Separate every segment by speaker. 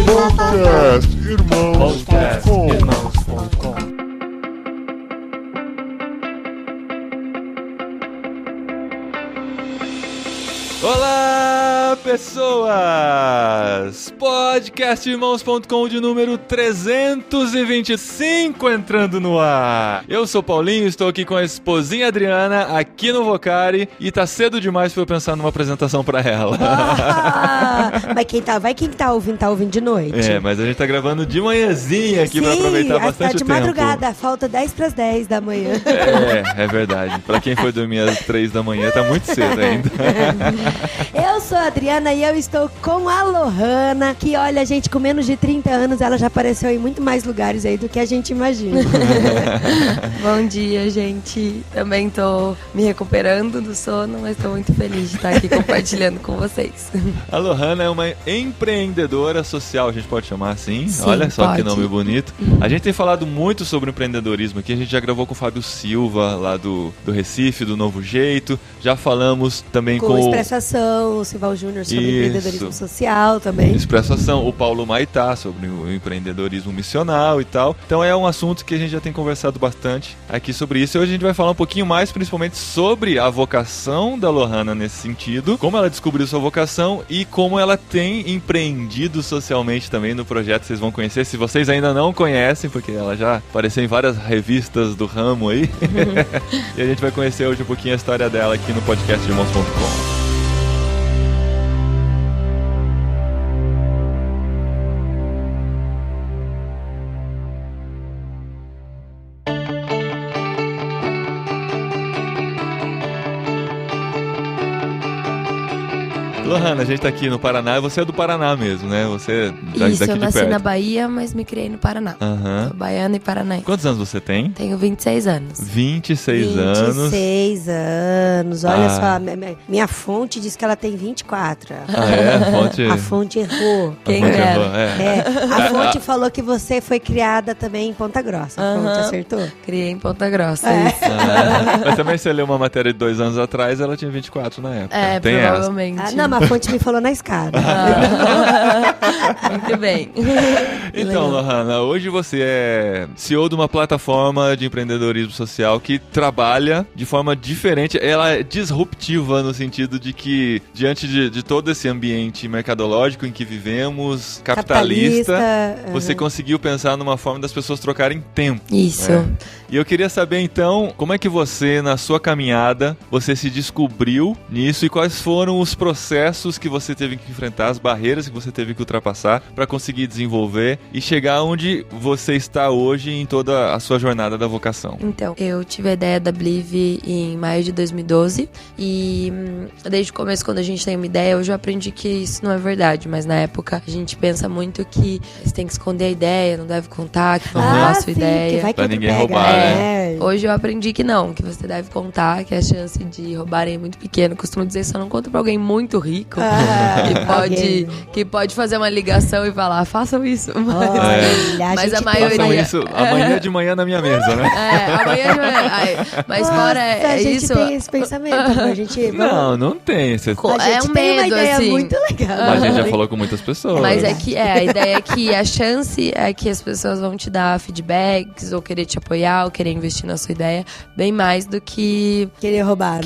Speaker 1: Podcastirmãos.com. Olá, pessoas! Podcastirmãos.com de número 325 entrando no ar. Eu sou Paulinho, estou aqui com a esposinha Adriana, aqui no Vocari, e tá cedo demais pra eu pensar numa apresentação pra ela.
Speaker 2: Mas quem tá ouvindo de noite.
Speaker 1: É, mas a gente tá gravando de manhãzinha aqui. Sim, pra aproveitar bastante
Speaker 2: tá de
Speaker 1: tempo.
Speaker 2: Madrugada, falta 10 pras 10 da manhã.
Speaker 1: É verdade. Pra quem foi dormir às 3 da manhã, tá muito cedo ainda.
Speaker 2: Eu sou a Adriana e eu estou com a Lohana, que olha, gente, com menos de 30 anos, ela já apareceu em muito mais lugares aí do que a gente imagina.
Speaker 3: Bom dia, gente. Também tô me recuperando do sono, mas tô muito feliz de estar aqui compartilhando com vocês.
Speaker 1: A Lohana é uma empreendedora social, a gente pode chamar assim?
Speaker 3: Sim,
Speaker 1: olha só
Speaker 3: pode.
Speaker 1: Que nome bonito. A gente tem falado muito sobre empreendedorismo aqui, a gente já gravou com o Fábio Silva, lá do Recife, do Novo Jeito, já falamos também com
Speaker 2: o Expresso Ação, o Silval Júnior sobre empreendedorismo social também.
Speaker 1: Expresso Ação, o Paulo Maitá sobre o empreendedorismo missional e tal. Então é um assunto que a gente já tem conversado bastante aqui sobre isso. E hoje a gente vai falar um pouquinho mais, principalmente sobre a vocação da Lohana nesse sentido, como ela descobriu sua vocação e como ela tem empreendido socialmente também no projeto. Vocês vão conhecer, se vocês ainda não conhecem, porque ela já apareceu em várias revistas do ramo aí. E a gente vai conhecer hoje um pouquinho a história dela aqui no podcastirmãos.com. Lohana, a gente tá aqui no Paraná e você é do Paraná mesmo, né? Você é
Speaker 3: Isso,
Speaker 1: daqui
Speaker 3: eu
Speaker 1: de
Speaker 3: nasci
Speaker 1: perto.
Speaker 3: na Bahia, mas me criei no Paraná. Sou baiana e paranaense.
Speaker 1: Quantos anos você tem?
Speaker 3: Tenho 26 anos.
Speaker 1: 26 anos.
Speaker 2: 26 anos. Olha só, minha fonte diz que ela tem 24. A fonte errou.
Speaker 3: Quem errou?
Speaker 2: A fonte falou que você foi criada também em Ponta Grossa. A fonte acertou?
Speaker 3: Criei em Ponta Grossa, isso.
Speaker 1: Mas também você leu uma matéria de 2 anos atrás, ela tinha 24 na época. Tem
Speaker 3: provavelmente.
Speaker 2: Não, mas a fonte me falou na escada.
Speaker 3: Muito bem.
Speaker 1: Então, Lohana, hoje você é CEO de uma plataforma de empreendedorismo social que trabalha de forma diferente. Ela é disruptiva no sentido de que, diante de todo esse ambiente mercadológico em que vivemos, capitalista, você conseguiu pensar numa forma das pessoas trocarem tempo.
Speaker 3: Isso.
Speaker 1: E eu queria saber, então, como é que você, na sua caminhada, você se descobriu nisso e quais foram os processos que você teve que enfrentar, as barreiras que você teve que ultrapassar para conseguir desenvolver e chegar onde você está hoje em toda a sua jornada da vocação.
Speaker 3: Então, eu tive a ideia da Blive em maio de 2012 e desde o começo, quando a gente tem uma ideia, eu já aprendi que isso não é verdade, mas na época a gente pensa muito que você tem que esconder a ideia, não deve contar, que vão roubar a sua ideia.
Speaker 2: Que vai
Speaker 1: pra ninguém roubar, né?
Speaker 3: Hoje eu aprendi que não, que você deve contar, que a chance de roubarem é muito pequena. Costumo dizer, só não conta pra alguém muito rico que pode fazer uma ligação e falar, façam isso. Mas a maioria...
Speaker 1: Façam isso amanhã de manhã na minha mesa, né?
Speaker 3: Amanhã de manhã. Mas fora
Speaker 2: a gente
Speaker 3: isso...
Speaker 2: tem esse pensamento. A gente...
Speaker 1: Não tem.
Speaker 2: A gente tem uma ideia muito legal.
Speaker 1: A gente já falou com muitas pessoas.
Speaker 3: Mas a ideia é que a chance é que as pessoas vão te dar feedbacks ou querer te apoiar ou querer investir na sua ideia bem mais do que
Speaker 2: querer roubar,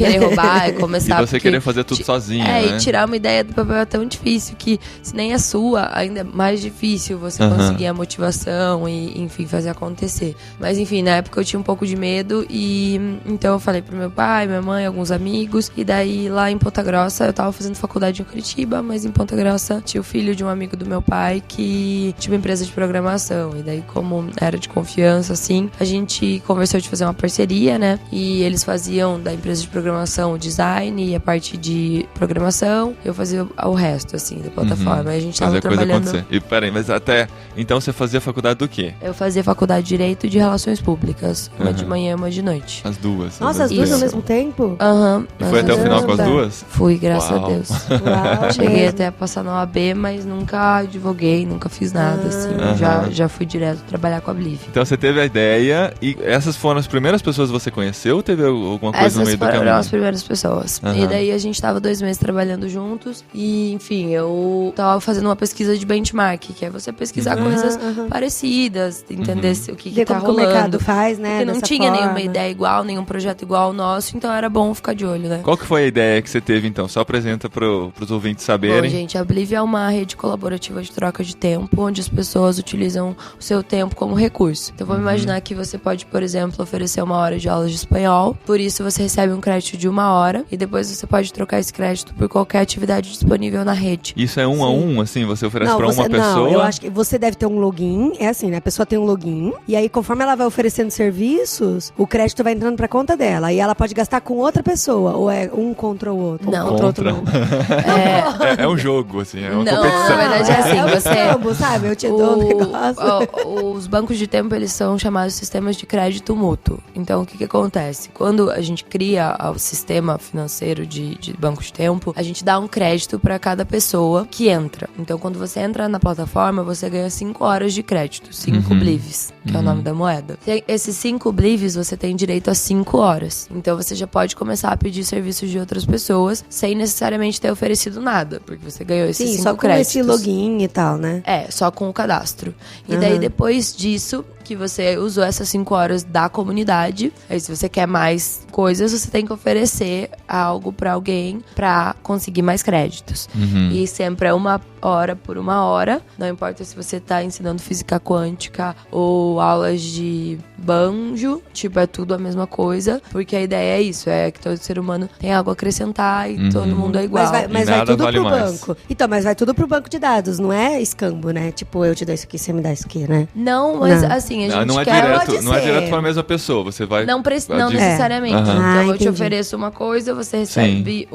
Speaker 3: e começar.
Speaker 1: E você querer fazer tudo sozinho, né?
Speaker 3: E tirar uma ideia do papel é tão difícil que, se nem é sua, ainda é mais difícil você conseguir a motivação e, enfim, fazer acontecer. Mas, enfim, na época eu tinha um pouco de medo e então eu falei pro meu pai, minha mãe, alguns amigos, e daí lá em Ponta Grossa, eu tava fazendo faculdade em Curitiba, mas em Ponta Grossa tinha o filho de um amigo do meu pai que tinha uma empresa de programação, e daí, como era de confiança, assim, a gente conversou de fazer uma parceria, né, e eles faziam da empresa de programação o design e a parte de programação, eu fazia o resto, assim, da plataforma. Aí a gente tava trabalhando...
Speaker 1: E peraí, mas até então você fazia faculdade do quê?
Speaker 3: Eu fazia faculdade de Direito e de Relações Públicas, uma de manhã e uma de noite.
Speaker 1: As duas.
Speaker 2: Nossa, as duas ao mesmo tempo?
Speaker 1: E foi até o final com as duas?
Speaker 3: Fui, graças a Deus.
Speaker 2: Uau,
Speaker 3: Cheguei
Speaker 2: mesmo.
Speaker 3: até a passar na OAB, mas nunca advoguei, nunca fiz nada, assim. Já fui direto trabalhar com a Blive.
Speaker 1: Então você teve a ideia e essas foram as primeiras pessoas que você conheceu ou teve alguma coisa no meio do caminho?
Speaker 3: Essas foram as primeiras pessoas. E daí a gente tava 2 meses trabalhando juntos e, enfim, eu tava fazendo uma pesquisa de benchmark, que é você pesquisar coisas parecidas, entender o que tá
Speaker 2: como
Speaker 3: rolando.
Speaker 2: o mercado faz, né?
Speaker 3: Porque não
Speaker 2: dessa
Speaker 3: tinha
Speaker 2: forma.
Speaker 3: nenhuma ideia igual, nenhum projeto igual ao nosso, então era bom ficar de olho, né?
Speaker 1: Qual que foi a ideia que você teve, então? Só apresenta pros ouvintes saberem.
Speaker 3: Bom, gente, a Oblivia é uma rede colaborativa de troca de tempo, onde as pessoas utilizam o seu tempo como recurso. Então, vamos imaginar que você pode, por exemplo, oferecer 1 hora de aulas de espanhol, por isso você recebe um crédito de 1 hora, e depois você pode trocar esse crédito por qualquer atividade disponível na rede.
Speaker 1: Isso é 1 a 1, assim? Você oferece pra uma pessoa?
Speaker 2: Não, eu acho que você deve ter um login, é assim, né? A pessoa tem um login, e aí conforme ela vai oferecendo serviços, o crédito vai entrando pra conta dela, e ela pode gastar com outra pessoa, ou é um contra o outro?
Speaker 3: Não.
Speaker 2: Ou contra outro não.
Speaker 1: É um jogo, assim, é uma
Speaker 3: Não,
Speaker 1: competição.
Speaker 3: na verdade é assim,
Speaker 2: um
Speaker 3: você...
Speaker 2: escambo, sabe? Eu te dou um negócio.
Speaker 3: Os bancos de tempo, eles são chamados sistemas de crédito mútuo. Então, o que acontece? Quando a gente cria o sistema financeiro de banco de tempo, a gente dá um crédito para cada pessoa que entra. Então, quando você entra na plataforma, você ganha 5 horas de crédito, 5 blives, que é o nome da moeda. E esses 5 blives, você tem direito a 5 horas. Então, você já pode começar a pedir serviços de outras pessoas, sem necessariamente ter oferecido nada, porque você ganhou esses 5
Speaker 2: só com
Speaker 3: créditos.
Speaker 2: esse login e tal, né?
Speaker 3: É, só com o cadastro. E daí, depois disso, que você usou essas 5 horas da comunidade, aí se você quer mais coisas, você tem que oferecer algo pra alguém pra conseguir mais créditos. E sempre é 1 hora por 1 hora, não importa se você tá ensinando física quântica ou aulas de banjo, tipo, é tudo a mesma coisa, porque a ideia é isso, é que todo ser humano tem algo a acrescentar e todo mundo é igual.
Speaker 2: Mas vai
Speaker 1: nada
Speaker 2: tudo
Speaker 1: vale
Speaker 2: pro
Speaker 1: mais.
Speaker 2: banco. Então, mas vai tudo pro banco de dados, não é escambo, né? Tipo, eu te dou isso aqui, você me dá isso aqui, né?
Speaker 3: Não, mas
Speaker 2: Não.
Speaker 3: assim, a gente
Speaker 1: Não é
Speaker 3: quer...
Speaker 1: direto, não é
Speaker 2: ser.
Speaker 1: direto pra mesma pessoa, você vai...
Speaker 3: Não
Speaker 1: dizer-
Speaker 3: necessariamente.
Speaker 1: Aham.
Speaker 3: Então eu te
Speaker 2: entendi.
Speaker 3: ofereço uma coisa, você recebe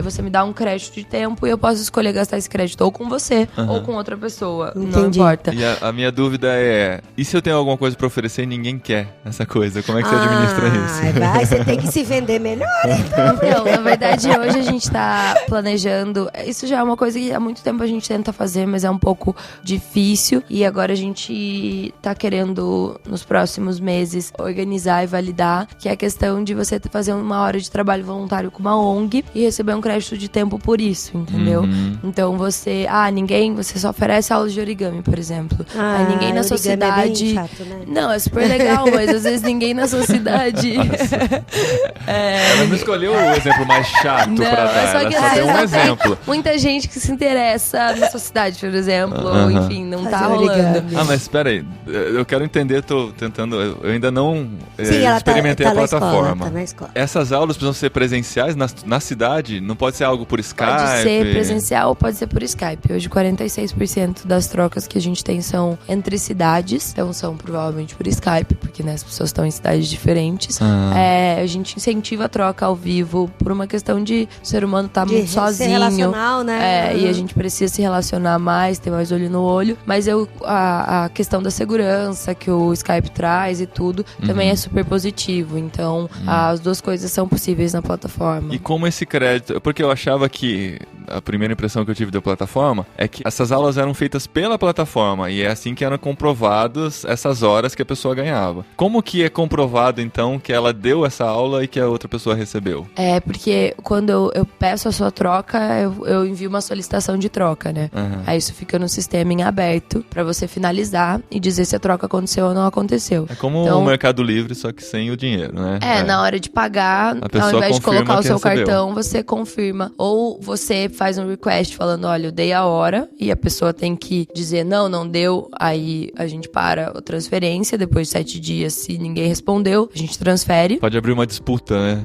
Speaker 3: você me dá um crédito de tempo e eu posso escolher gastar esse crédito ou com você ou com outra pessoa. Não
Speaker 2: Entendi.
Speaker 3: importa.
Speaker 1: E a minha dúvida é, e se eu tenho alguma coisa pra oferecer e ninguém quer essa coisa? Como é que você administra isso?
Speaker 2: Vai, você tem que se vender melhor.
Speaker 3: Então, na verdade, hoje a gente tá planejando. Isso já é uma coisa que há muito tempo a gente tenta fazer, mas é um pouco difícil. E agora a gente tá querendo, nos próximos meses, organizar e validar, que é a questão de você fazer 1 hora de trabalho voluntário com uma ONG e receber um crédito de tempo por isso, entendeu? Então você só oferece aulas de origami, por exemplo. Aí ninguém na sua
Speaker 2: origami é bem
Speaker 3: cidade.
Speaker 2: chato, né?
Speaker 3: Não, é super legal, mas às vezes ninguém na sua cidade.
Speaker 1: Ela não escolheu o exemplo mais chato pra dar, ela só deu um exemplo.
Speaker 3: Muita gente que se interessa na sua cidade, por exemplo, ou enfim, não tá
Speaker 2: Fazer
Speaker 3: rolando.
Speaker 2: origami.
Speaker 1: Ah, mas espera aí, eu quero entender, tô tentando, eu ainda não
Speaker 2: Sim, ela
Speaker 1: experimentei
Speaker 2: tá
Speaker 1: a plataforma.
Speaker 2: Na escola, tá na escola.
Speaker 1: Essas aulas precisam ser presenciais na cidade? Não pode ser algo por Skype?
Speaker 3: Pode ser presencial ou pode ser por Skype. Hoje 46% das trocas que a gente tem são entre cidades, então são provavelmente por Skype, porque né, as pessoas estão em cidades diferentes. A gente incentiva a troca ao vivo por uma questão de o ser humano tá muito
Speaker 2: Ser
Speaker 3: sozinho.
Speaker 2: relacional, né?
Speaker 3: E a gente precisa se relacionar mais, ter mais olho no olho. Mas a questão da segurança que o Skype traz e tudo também é super positivo. Então, as duas coisas são possíveis na plataforma.
Speaker 1: E como esse crédito... Porque eu achava que... A primeira impressão que eu tive da plataforma é que essas aulas eram feitas pela plataforma e é assim que eram comprovadas essas horas que a pessoa ganhava. Como que é comprovado, então, que ela deu essa aula e que a outra pessoa recebeu?
Speaker 3: É, porque quando eu peço a sua troca, eu envio uma solicitação de troca, né? Aí isso fica no sistema em aberto pra você finalizar e dizer se a troca aconteceu ou não aconteceu.
Speaker 1: É como o Mercado Livre, só que sem o dinheiro, né?
Speaker 3: Na hora de pagar, ao invés de colocar o seu cartão, você confirma. Ou você faz um request falando, olha, eu dei a hora, e a pessoa tem que dizer, não deu, aí a gente para a transferência, depois de 7 dias, se ninguém respondeu, a gente transfere.
Speaker 1: Pode abrir uma disputa, né?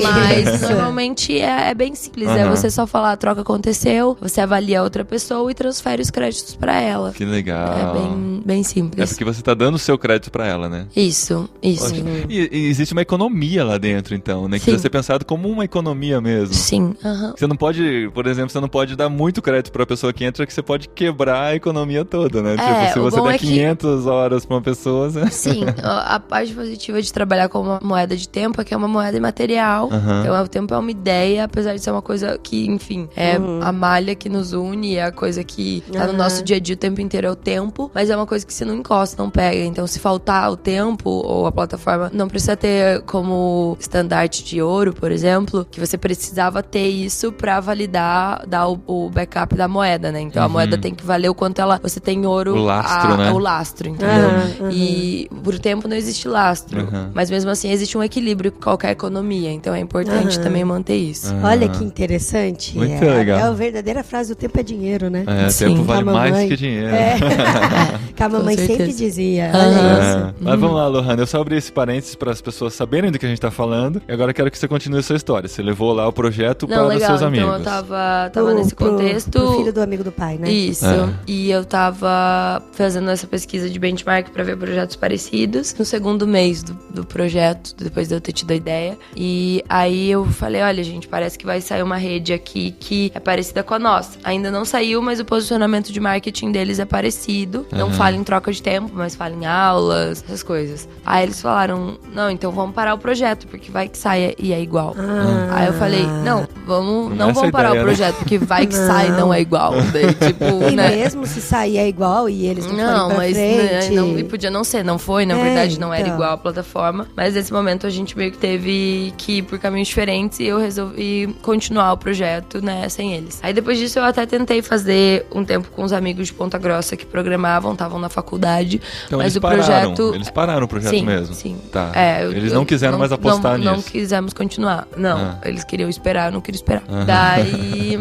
Speaker 3: Mas normalmente é bem simples, é você só falar, a troca aconteceu, você avalia a outra pessoa e transfere os créditos pra ela.
Speaker 1: Que legal.
Speaker 3: É bem simples.
Speaker 1: É porque você tá dando o seu crédito pra ela, né?
Speaker 3: Isso.
Speaker 1: E existe uma economia lá dentro, então, né? Que precisa ser pensado como uma economia mesmo.
Speaker 3: Sim,
Speaker 1: Você não pode, por exemplo, você não pode dar muito crédito pra pessoa que entra, que você pode quebrar a economia toda, né? Tipo, se você der 500 horas pra uma pessoa...
Speaker 3: Sim, a parte positiva de trabalhar com uma moeda de tempo é que é uma moeda imaterial. Então, o tempo é uma ideia, apesar de ser uma coisa que, enfim, é a malha que nos une, é a coisa que tá no nosso dia a dia o tempo inteiro, é o tempo, mas é uma coisa que você não encosta, não pega. Então, se faltar o tempo ou a plataforma, não precisa ter como estandarte de ouro, por exemplo, que você precisava ter isso pra validar, dar o backup da moeda, né? Então a moeda tem que valer o quanto você tem ouro.
Speaker 1: O lastro, né?
Speaker 3: O lastro, entendeu? E por tempo não existe lastro. Mas mesmo assim existe um equilíbrio com qualquer economia. Então é importante também manter isso.
Speaker 2: Olha que interessante.
Speaker 1: Muito legal.
Speaker 2: É a verdadeira frase, o tempo é dinheiro, né?
Speaker 1: Tempo vale mais que dinheiro.
Speaker 2: Que a mamãe sempre dizia.
Speaker 1: Mas vamos lá, Lohana, eu só abri esse parênteses para as pessoas saberem do que a gente tá falando. E agora eu quero que você continue a sua história. Você levou lá o projeto para os seus amigos.
Speaker 3: Então eu tava nesse contexto.
Speaker 2: Pro filho do amigo do pai, né?
Speaker 3: Isso. E eu tava fazendo essa pesquisa de benchmark para ver projetos parecidos. No segundo mês do projeto, depois de eu ter tido a ideia. E aí eu falei, olha, gente, parece que vai sair uma rede aqui que é parecida com a nossa. Ainda não saiu, mas o posicionamento de marketing deles é parecido. Não fala em troca de tempo, mas fala em aulas, essas coisas. Aí eles falaram, não, então vamos parar o projeto, porque vai que sai e é igual. Aí eu falei, não vamos parar o projeto, porque vai que sai e não é igual. Daí, tipo,
Speaker 2: e mesmo se sair é igual e eles não forem pra frente...
Speaker 3: Não, e podia não ser, não foi, na verdade não era igual a plataforma. Mas nesse momento a gente meio que teve que ir por caminhos diferentes e eu resolvi continuar o projeto, né, sem eles. Aí depois disso eu até tentei fazer um tempo com os amigos de Ponta Grossa que programavam, estavam na faculdade.
Speaker 1: Então
Speaker 3: mas
Speaker 1: eles pararam o projeto mesmo?
Speaker 3: Sim.
Speaker 1: Tá. Eles não quiseram mais apostar nisso?
Speaker 3: Não quisemos continuar. Não, eles queriam esperar, eu não queria esperar. Daí...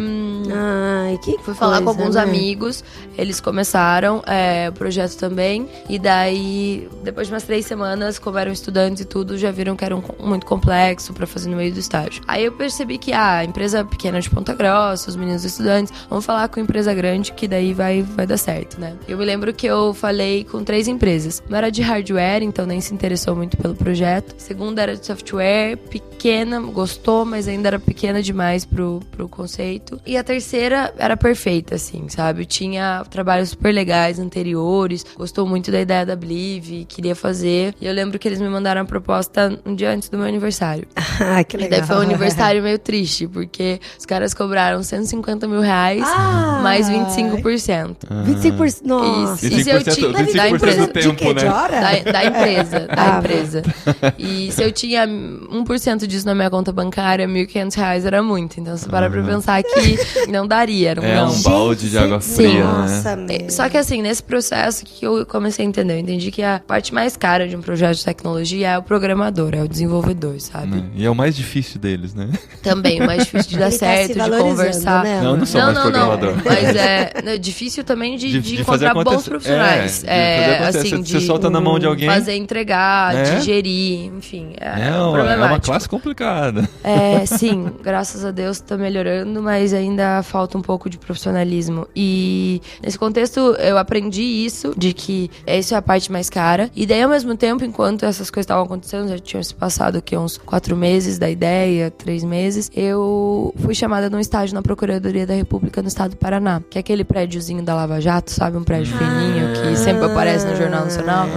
Speaker 3: fui falar com alguns amigos, eles começaram o projeto também, e daí, depois de umas 3 semanas, como eram estudantes e tudo, já viram que era muito complexo pra fazer no meio do estágio. Aí eu percebi que a empresa pequena de Ponta Grossa, os meninos estudantes, vamos falar com a empresa grande, que daí vai dar certo, né? Eu me lembro que eu falei com 3 empresas. Não era de hardware, então nem se interessou muito pelo projeto. A segunda era de software, pequena, gostou, mas ainda era pequena demais pro conceito. E a terceira era perfeita, assim, sabe? Tinha trabalhos super legais anteriores, gostou muito da ideia da Blive, queria fazer. E eu lembro que eles me mandaram a proposta um dia antes do meu aniversário.
Speaker 2: Que legal.
Speaker 3: E daí foi um aniversário meio triste, porque os caras cobraram R$150 mil mais 25%.
Speaker 2: 25%? Nossa.
Speaker 3: Isso. E se eu tinha...
Speaker 1: 25%
Speaker 3: da empresa.
Speaker 1: do tempo, né?
Speaker 3: Da empresa. E se eu tinha 1% disso na minha conta bancária, R$1.500 era muito. Então você para pra pensar que não daria. Era
Speaker 1: um balde de água fria,
Speaker 2: nossa,
Speaker 1: né?
Speaker 3: Só que assim, nesse processo que eu comecei a entender, eu entendi que a parte mais cara de um projeto de tecnologia é o programador, é o desenvolvedor, sabe?
Speaker 1: E é o mais difícil deles, né?
Speaker 3: Também, o mais difícil de dar certo, de conversar.
Speaker 2: Né?
Speaker 1: Não sou mais programador.
Speaker 3: Mas é difícil também de encontrar bons profissionais.
Speaker 1: Você solta na mão de alguém.
Speaker 3: Fazer entregar, digerir, enfim.
Speaker 1: É uma classe complicada.
Speaker 3: Sim, graças a Deus tá melhorando, mas ainda falta um pouco de profissionalismo. E nesse contexto eu aprendi isso, de que essa é a parte mais cara. E daí ao mesmo tempo, enquanto essas coisas estavam acontecendo, já tinham se passado aqui uns 4 meses da ideia, 3 meses, eu fui chamada num estágio na Procuradoria da República no estado do Paraná, que é aquele prédiozinho da Lava Jato, sabe? Um prédio fininho que sempre aparece no Jornal Nacional.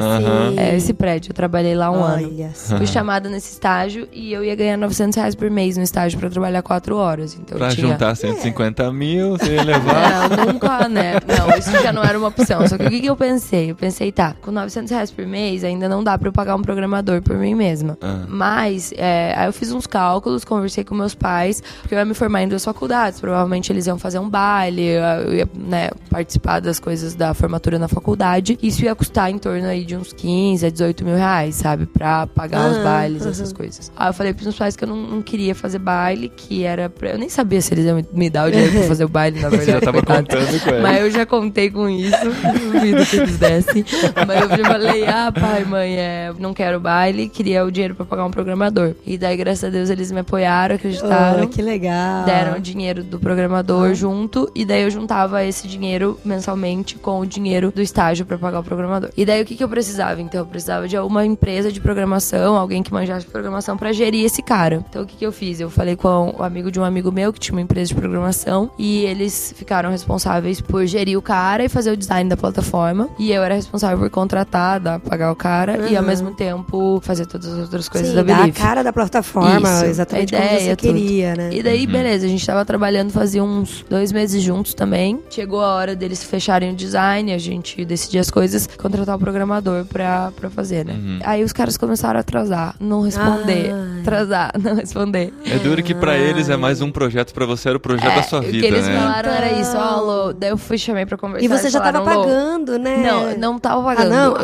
Speaker 3: É esse prédio, eu trabalhei lá um ano. Fui chamada nesse estágio e eu ia ganhar R$900 por mês no estágio pra trabalhar 4 horas. Então
Speaker 1: pra juntar 150 mil, você ia levar...
Speaker 3: Não, nunca, né? Não, isso já não era uma opção. Só que o que eu pensei? Eu pensei, tá, com R$900 por mês ainda não dá pra eu pagar um programador por mim mesma. Mas, aí eu fiz uns cálculos, conversei com meus pais, porque eu ia me formar em 2 faculdades. Provavelmente eles iam fazer um baile, eu ia, né, participar das coisas da formatura na faculdade. Isso ia custar em torno aí de uns 15 a 18 mil reais, sabe? Pra pagar os bailes, essas coisas. Aí eu falei pros meus pais que eu não queria fazer baile, que era pra... Eu nem sabia se eles iam me dar o dinheiro pra fazer o baile, na verdade.
Speaker 1: Você já tava contando com eles.
Speaker 3: Mas eu já contei com isso, duvido que eles dessem. Mas eu já falei, pai, mãe, não quero baile, queria o dinheiro pra pagar um programador. E daí, graças a Deus, eles me apoiaram, acreditaram.
Speaker 2: Que legal.
Speaker 3: Deram o dinheiro do programador junto, e daí eu juntava esse dinheiro mensalmente com o dinheiro do estágio pra pagar o programador. E daí o que eu precisava? Então eu precisava de uma empresa de programação, alguém que manjasse de programação pra gerir esse cara. Então o que eu fiz? Eu falei com o amigo de um amigo meu que tinha uma empresa de programação, programação. E eles ficaram responsáveis por gerir o cara e fazer o design da plataforma. E eu era responsável por contratar, pagar o cara e ao mesmo tempo fazer todas as outras coisas da Believe.
Speaker 2: A cara da plataforma,
Speaker 3: Isso,
Speaker 2: exatamente
Speaker 3: a ideia,
Speaker 2: como você queria, né?
Speaker 3: E daí, beleza, a gente tava trabalhando fazia uns 2 meses juntos também. Chegou a hora deles fecharem o design, a gente decidia as coisas, contratar o programador pra fazer, né? Aí os caras começaram a atrasar, não responder. Atrasar, não responder.
Speaker 1: É duro que pra eles é mais um projeto, pra você era o projeto da sua vida,
Speaker 3: O que eles
Speaker 1: né?
Speaker 3: falaram era isso, Lô. Daí eu chamei pra conversar.
Speaker 2: E você já tava pagando, né?
Speaker 3: Não tava pagando.
Speaker 2: não?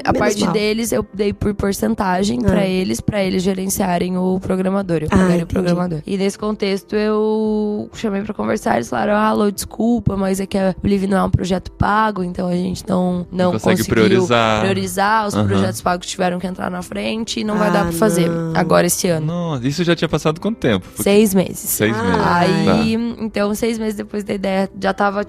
Speaker 3: A parte deles eu dei por porcentagem pra eles gerenciarem o programador. Eu pagarei o programador. E nesse contexto eu chamei pra conversar, eles falaram, Lô, desculpa, mas é que a Believe não é um projeto pago, então a gente não
Speaker 1: consegue
Speaker 3: conseguiu
Speaker 1: priorizar.
Speaker 3: os projetos pagos tiveram que entrar na frente e não vai dar pra fazer agora esse ano.
Speaker 1: Nossa, isso já tinha passado quanto tempo?
Speaker 3: 6 meses.
Speaker 1: 6 meses.
Speaker 3: Aí, então, 6 meses depois da ideia, já tava,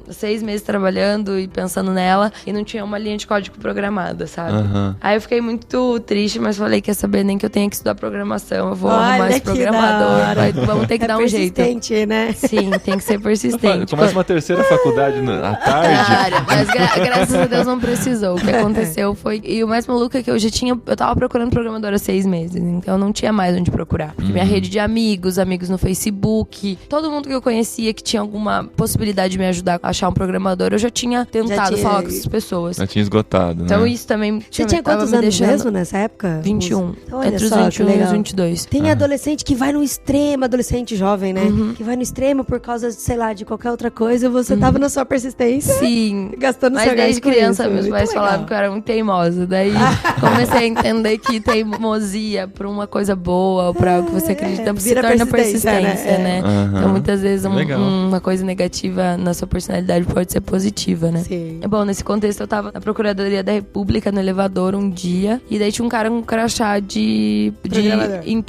Speaker 3: 6 meses trabalhando e pensando nela e não tinha uma linha de código programada, sabe? Aí eu fiquei muito triste, mas falei, quer saber, nem que eu tenha que estudar programação, eu vou arrumar esse programador. Vamos ter que dar um jeito.
Speaker 2: Persistente, né?
Speaker 3: Sim, tem que ser persistente.
Speaker 1: Começa uma terceira faculdade à tarde.
Speaker 3: Mas graças a Deus não precisou. O que aconteceu foi... E o mais maluco é que eu tava procurando programador há 6 meses, então eu não tinha mais onde procurar. Porque minha rede de amigos no Facebook, todo mundo que eu conhecia que tinha alguma possibilidade de me ajudar a achar um programador, eu já tinha tentado falar com essas pessoas.
Speaker 1: Já tinha esgotado, né?
Speaker 3: Então isso também...
Speaker 2: Você tinha quantos anos mesmo nessa época?
Speaker 3: 21.
Speaker 2: Olha
Speaker 3: Entre os
Speaker 2: só,
Speaker 3: 21 e os 22.
Speaker 2: Tem adolescente que vai no extremo, adolescente jovem, né? Que vai no extremo por causa, sei lá, de qualquer outra coisa, e você tava na sua persistência.
Speaker 3: Sim.
Speaker 2: Gastando seu
Speaker 3: Mas desde criança,
Speaker 2: isso.
Speaker 3: meus pais falavam que eu era muito teimosa. Daí comecei a entender que teimosia pra uma coisa boa, ou pra algo que você acredita, se torna persistência, né? Então muitas vezes uma coisa negativa na sua personalidade pode ser positiva, né?
Speaker 2: Sim.
Speaker 3: Bom, nesse contexto eu tava na Procuradoria da República, no elevador, um dia, e daí tinha um cara com um crachá de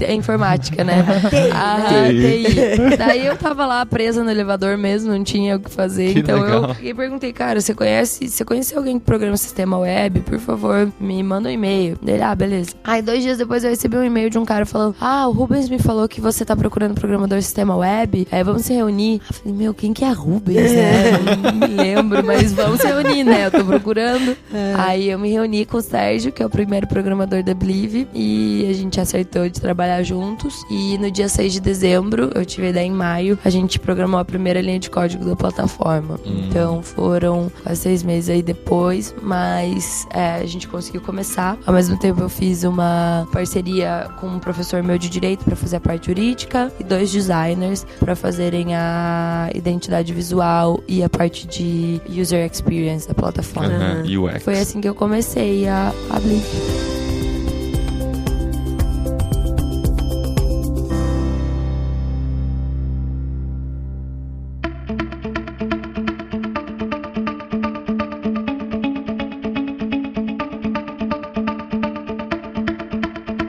Speaker 3: informática, né? TI. Daí eu tava lá presa no elevador mesmo, não tinha o que fazer.
Speaker 1: Que
Speaker 3: então
Speaker 1: legal.
Speaker 3: eu perguntei, cara, você conhece alguém que programa sistema web? Por favor, me manda um e-mail. Ele, beleza. Aí 2 dias depois eu recebi um e-mail de um cara falando, o Rubens me falou que você tá procurando programador sistema web, vamos se reunir. Eu falei, quem que é Rubens, né? Não me lembro, mas vamos se reunir, né? Eu tô procurando. Aí eu me reuni com o Sérgio, que é o primeiro programador da Believe, e a gente acertou de trabalhar juntos. E no dia 6 de dezembro, eu tive a ideia em maio, a gente programou a primeira linha de código da plataforma. Então foram quase 6 meses aí depois, mas a gente conseguiu começar. Ao mesmo tempo eu fiz uma parceria com um professor meu de direito para fazer a parte jurídica e 2 designers para fazerem a identidade visual e a parte de user experience da plataforma.
Speaker 1: UX.
Speaker 3: Foi assim que eu comecei a Believe.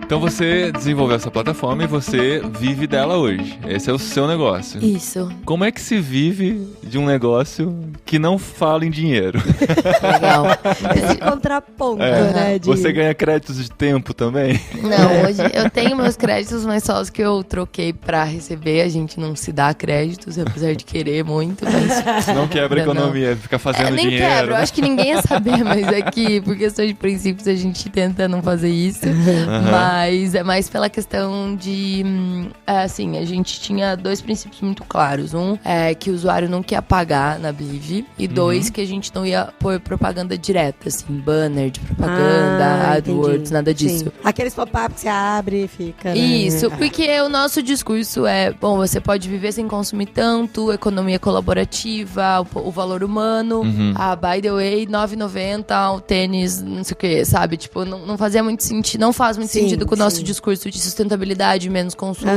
Speaker 1: Então você desenvolveu essa plataforma e você vive dela hoje. Esse é o seu negócio.
Speaker 3: Isso.
Speaker 1: Como é que se vive de um negócio que não fala em dinheiro?
Speaker 3: Legal.
Speaker 2: Esse contraponto, né?
Speaker 1: Você ganha créditos de tempo também?
Speaker 3: Não, hoje eu tenho meus créditos, mas só os que eu troquei pra receber. A gente não se dá créditos, apesar de querer muito, mas...
Speaker 1: Não quebra a economia, fica fazendo
Speaker 3: nem
Speaker 1: dinheiro.
Speaker 3: Quebra, eu acho que ninguém ia saber, mas é que por questões de princípios a gente tenta não fazer isso. Mas é mais pela questão de... assim, a gente tinha 2 princípios muito claros. Um é que o usuário não quer pagar na Believe. E 2, que a gente não ia pôr propaganda direta, assim, banner de propaganda, AdWords, nada disso.
Speaker 2: Sim. Aqueles pop-up que você abre e fica, né?
Speaker 3: Isso, porque o nosso discurso é, bom, você pode viver sem consumir tanto, economia colaborativa, o valor humano, by the way, R$9,90, o tênis, não sei o que, sabe? Tipo, não fazia muito sentido, não faz muito sentido com o nosso discurso de sustentabilidade, menos consumo,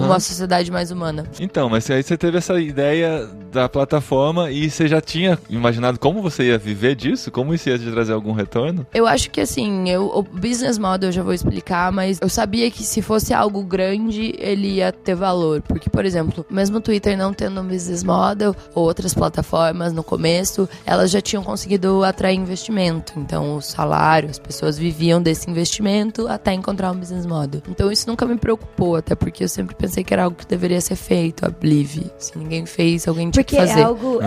Speaker 3: uma sociedade mais humana.
Speaker 1: Então, mas aí você teve essa ideia da plataforma e você já tinha imaginado como você ia viver disso? Como isso ia te trazer algum retorno?
Speaker 3: Eu acho que assim, o business model eu já vou explicar, mas eu sabia que se fosse algo grande, ele ia ter valor. Porque, por exemplo, mesmo o Twitter não tendo um business model, ou outras plataformas no começo, elas já tinham conseguido atrair investimento. Então, o salário, as pessoas viviam desse investimento até encontrar um business model. Então, isso nunca me preocupou, até porque eu sempre pensei que era algo que deveria ser feito, a Blive. Se ninguém fez, alguém tinha que fazer.
Speaker 2: Porque é algo,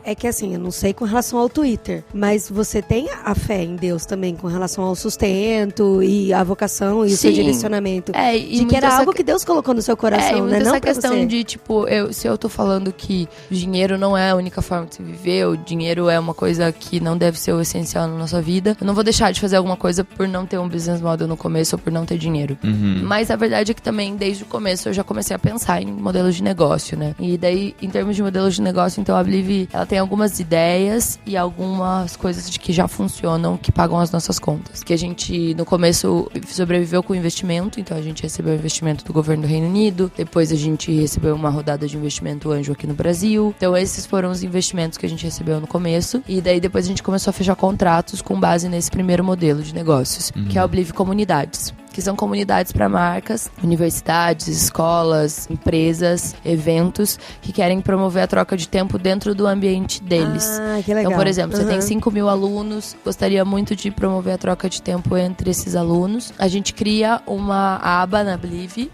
Speaker 2: é que assim, eu não sei com relação ao Twitter, mas você tem a fé em Deus também com relação ao sustento e a vocação e o seu direcionamento. De que era algo que Deus colocou no seu coração, né? Não
Speaker 3: essa questão de, tipo, se eu tô falando que dinheiro não é a única forma de se viver, o dinheiro é uma coisa que não deve ser o essencial na nossa vida, eu não vou deixar de fazer alguma coisa por não ter um business model no começo ou por não ter dinheiro. Mas a verdade é que também, desde o começo, eu já comecei a pensar em modelos de negócio, né? E daí, em termos de modelos de negócio, então a Blive, ela tem algumas ideias e algumas coisas de que já funcionam, que pagam as nossas contas. Que a gente, no começo, sobreviveu com investimento, então a gente recebeu investimento do governo do Reino Unido, depois a gente recebeu uma rodada de investimento anjo aqui no Brasil. Então esses foram os investimentos que a gente recebeu no começo, e daí depois a gente começou a fechar contratos com base nesse primeiro modelo de negócios, que é o Blive Comunidades, que são comunidades para marcas, universidades, escolas, empresas, eventos que querem promover a troca de tempo dentro do ambiente deles.
Speaker 2: Que legal.
Speaker 3: Então, por exemplo, você tem 5.000 alunos, gostaria muito de promover a troca de tempo entre esses alunos. A gente cria uma aba na Blive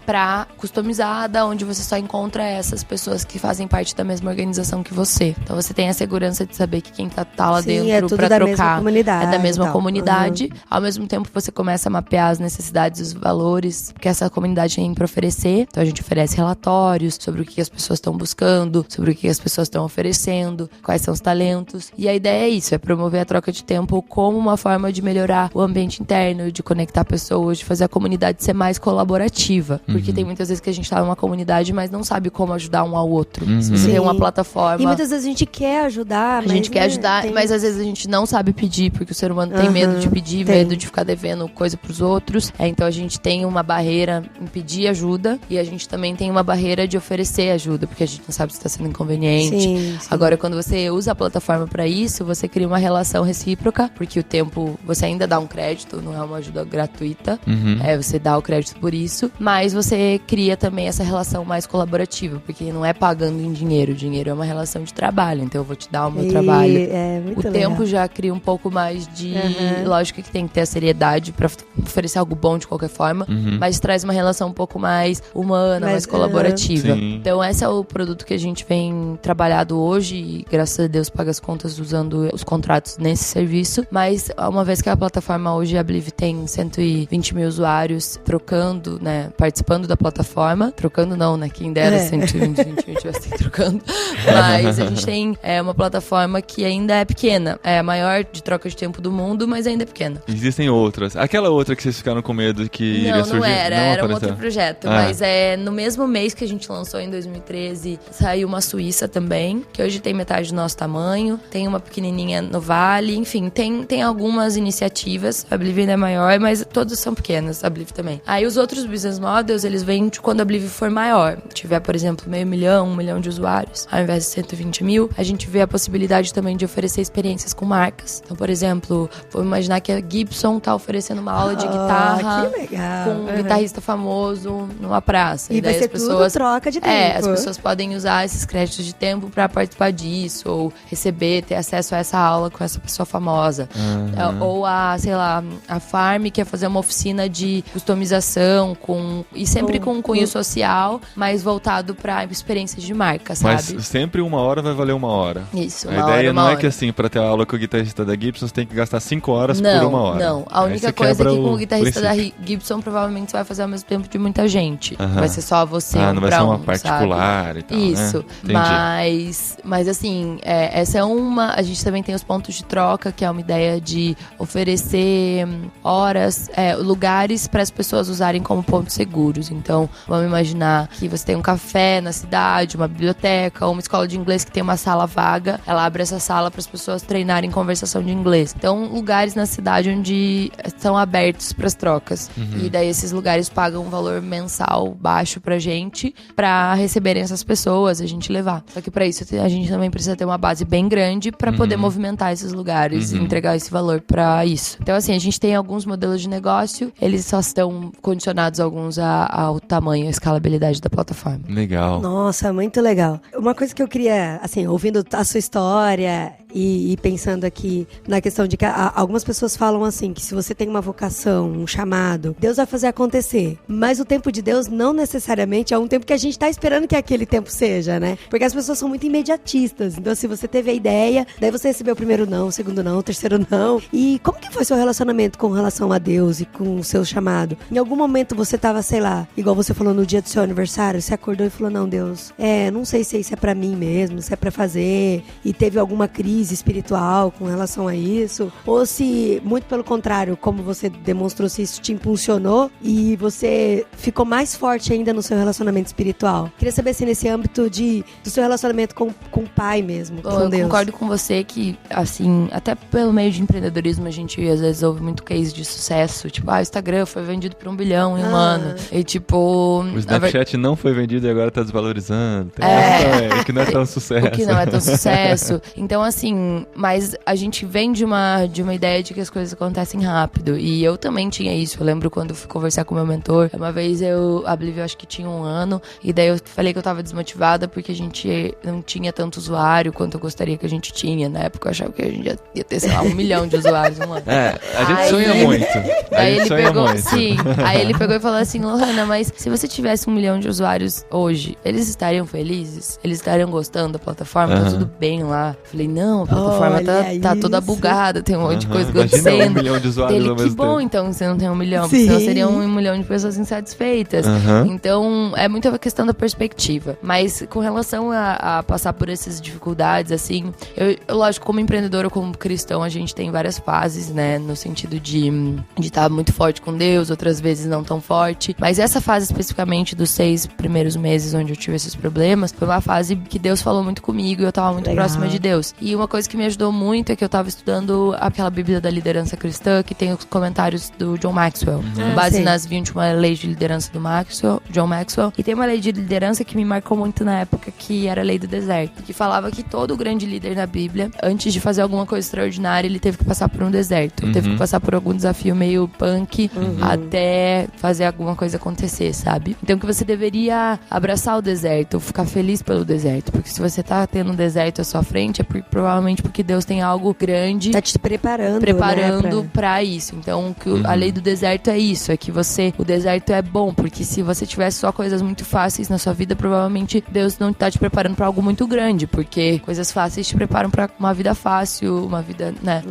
Speaker 3: customizada, onde você só encontra essas pessoas que fazem parte da mesma organização que você. Então você tem a segurança de saber que quem tá lá dentro para trocar é da mesma comunidade. Ao mesmo tempo, você começa a mapear as necessidades, os valores que essa comunidade tem para oferecer. Então a gente oferece relatórios sobre o que as pessoas estão buscando, sobre o que as pessoas estão oferecendo, quais são os talentos. E a ideia é isso, é promover a troca de tempo como uma forma de melhorar o ambiente interno, de conectar pessoas, de fazer a comunidade ser mais colaborativa. Porque tem muitas vezes que a gente tá numa comunidade, mas não sabe como ajudar um ao outro. Se você tem uma plataforma...
Speaker 2: E muitas vezes a gente quer ajudar,
Speaker 3: mas... A gente quer ajudar, mas às vezes a gente não sabe pedir, porque o ser humano tem medo de pedir, medo de ficar devendo coisa pros outros. Então a gente tem uma barreira em pedir ajuda, e a gente também tem uma barreira de oferecer ajuda, porque a gente não sabe se está sendo inconveniente. Sim. Agora, quando você usa a plataforma para isso, você cria uma relação recíproca, porque o tempo, você ainda dá um crédito, não é uma ajuda gratuita, você dá o crédito por isso, mas você cria também essa relação mais colaborativa, porque não é pagando em dinheiro, o dinheiro é uma relação de trabalho, então eu vou te dar o meu trabalho. O tempo já cria um pouco mais de... Lógico que tem que ter a seriedade para oferecer algo bom de qualquer forma, mas traz uma relação um pouco mais humana, mais colaborativa. Então esse é o produto que a gente vem trabalhado hoje, e graças a Deus paga as contas usando os contratos nesse serviço, mas uma vez que a plataforma hoje, a Blive, tem 120 mil usuários trocando, né, participando da plataforma, trocando não, né, quem dera 120 tivessem trocando, mas a gente tem uma plataforma que ainda é pequena, é a maior de troca de tempo do mundo, mas ainda é pequena.
Speaker 1: Existem outras. Aquela outra que vocês ficaram com medo que iria surgir?
Speaker 3: Era um outro projeto, mas no mesmo mês que a gente lançou, em 2013, saiu uma suíça também, que hoje tem metade do nosso tamanho, tem uma pequenininha no Vale, enfim, tem algumas iniciativas, a Blive ainda é maior, mas todas são pequenas, a Blive também. Aí os outros business models, eles vêm de quando a Blive for maior, tiver, por exemplo, 500 mil, 1 milhão de usuários, ao invés de 120 mil, a gente vê a possibilidade também de oferecer experiências com marcas. Então, por exemplo, vou imaginar que a Gibson tá oferecendo uma aula de guitarra com um guitarrista famoso numa praça.
Speaker 2: E daí vai ser tudo troca de tempo.
Speaker 3: As pessoas podem usar esses créditos de tempo para participar disso, ou receber, ter acesso a essa aula com essa pessoa famosa. Ou a Farm quer fazer uma oficina de customização e sempre com um cunho social, mas voltado para experiências de marca, sabe?
Speaker 1: Mas sempre 1 hora vai valer 1 hora.
Speaker 3: Isso,
Speaker 1: a ideia não é que assim, para ter a aula com o guitarrista da Gibson, você tem que gastar 5 horas por 1 hora.
Speaker 3: Não, a única coisa é que com o guitarrista da Gibson provavelmente você vai fazer ao mesmo tempo de muita gente. Vai ser só você
Speaker 1: não vai ser uma particular, sabe? E tal,
Speaker 3: isso, né? Mas assim, essa é uma... A gente também tem os pontos de troca, que é uma ideia de oferecer horas, lugares para as pessoas usarem como pontos seguros. Então, vamos imaginar que você tem um café na cidade, uma biblioteca, ou uma escola de inglês que tem uma sala vaga, ela abre essa sala para as pessoas treinarem conversação de inglês. Então, lugares na cidade onde estão abertos para as trocas. pessoas. E daí esses lugares pagam um valor mensal baixo pra gente, pra receberem essas pessoas, a gente levar. Só que pra isso a gente também precisa ter uma base bem grande pra poder movimentar esses lugares e entregar esse valor pra isso. Então assim, a gente tem alguns modelos de negócio, eles só estão condicionados alguns ao tamanho, à escalabilidade da plataforma.
Speaker 1: Legal.
Speaker 2: Nossa, muito legal. Uma coisa que eu queria, assim, ouvindo a sua história e pensando aqui na questão de que algumas pessoas falam assim, que se você tem uma vocação, um chamado, Deus vai fazer acontecer. Mas o tempo de Deus não necessariamente é um tempo que a gente tá esperando que aquele tempo seja, né? Porque as pessoas são muito imediatistas. Então, se você teve a ideia, daí você recebeu o primeiro não, o segundo não, o terceiro não. E como que foi seu relacionamento com relação a Deus e com o seu chamado? Em algum momento você tava, sei lá, igual você falou no dia do seu aniversário, você acordou e falou, não, Deus, não sei se isso é pra mim mesmo, se é pra fazer, e teve alguma crise espiritual com relação a isso, ou se, muito pelo contrário, como você demonstrou, se isso te impulsionou e você ficou mais forte ainda no seu relacionamento espiritual. Queria saber se nesse âmbito do seu relacionamento com o pai mesmo, com Deus.
Speaker 3: Eu concordo com você que, assim, até pelo meio de empreendedorismo a gente às vezes ouve muito case de sucesso, tipo, o Instagram foi vendido por 1 bilhão em um ano, e tipo...
Speaker 1: O Snapchat não foi vendido e agora tá desvalorizando. Que não é tão sucesso.
Speaker 3: O que não é tão sucesso. Então, assim, mas a gente vem de uma ideia de que as coisas acontecem rápido. E eu também tinha isso. Eu lembro quando eu fui conversar com meu mentor, uma vez a Blívia, acho que tinha 1 ano, e daí eu falei que eu tava desmotivada porque a gente não tinha tanto usuário quanto eu gostaria que a gente tinha. Na época eu achava que a gente ia ter, sei lá, 1 milhão de usuários um ano.
Speaker 1: A gente sonha muito.
Speaker 3: Aí ele pegou, sim. Aí ele pegou e falou assim, Lohana, mas se você tivesse 1 milhão de usuários hoje, eles estariam felizes? Eles estariam gostando da plataforma? Tá tudo bem lá? Falei, não, a plataforma tá toda bugada, tem um monte de coisa acontecendo.
Speaker 1: Imagina 1 milhão de usuários ao mesmo tempo.
Speaker 3: Que bom, então, você não tem 1 milhão, porque senão seriam 1 milhão de pessoas insatisfeitas. Então, é muito a questão da perspectiva. Mas com relação a passar por essas dificuldades, assim, eu lógico, como empreendedor ou como cristão, a gente tem várias fases, né, no sentido de estar muito forte com Deus, outras vezes não tão forte. Mas essa fase especificamente dos 6 primeiros meses onde eu tive esses problemas, foi uma fase que Deus falou muito comigo e eu tava muito próxima de Deus. E uma coisa que me ajudou muito é que eu tava estudando aquela Bíblia da Liderança Cristã, que tem os comentários do John Maxwell, base nas 21 leis de liderança do John Maxwell. E tem uma lei de liderança que me marcou muito na época, que era a lei do deserto, que falava que todo grande líder na Bíblia, antes de fazer alguma coisa extraordinária, ele teve que passar por um deserto. Teve que passar por algum desafio meio punk até fazer alguma coisa acontecer, sabe? Então que você deveria abraçar o deserto, ficar feliz pelo deserto, porque se você tá tendo um deserto à sua frente, é provavelmente porque Deus tem algo grande,
Speaker 2: tá te preparando
Speaker 3: né, pra isso. Então a lei do deserto é isso, é que o deserto é bom, porque se você tivesse só coisas muito fáceis na sua vida, provavelmente Deus não tá te preparando pra algo muito grande, porque coisas fáceis te preparam pra uma vida fácil, uma vida, né,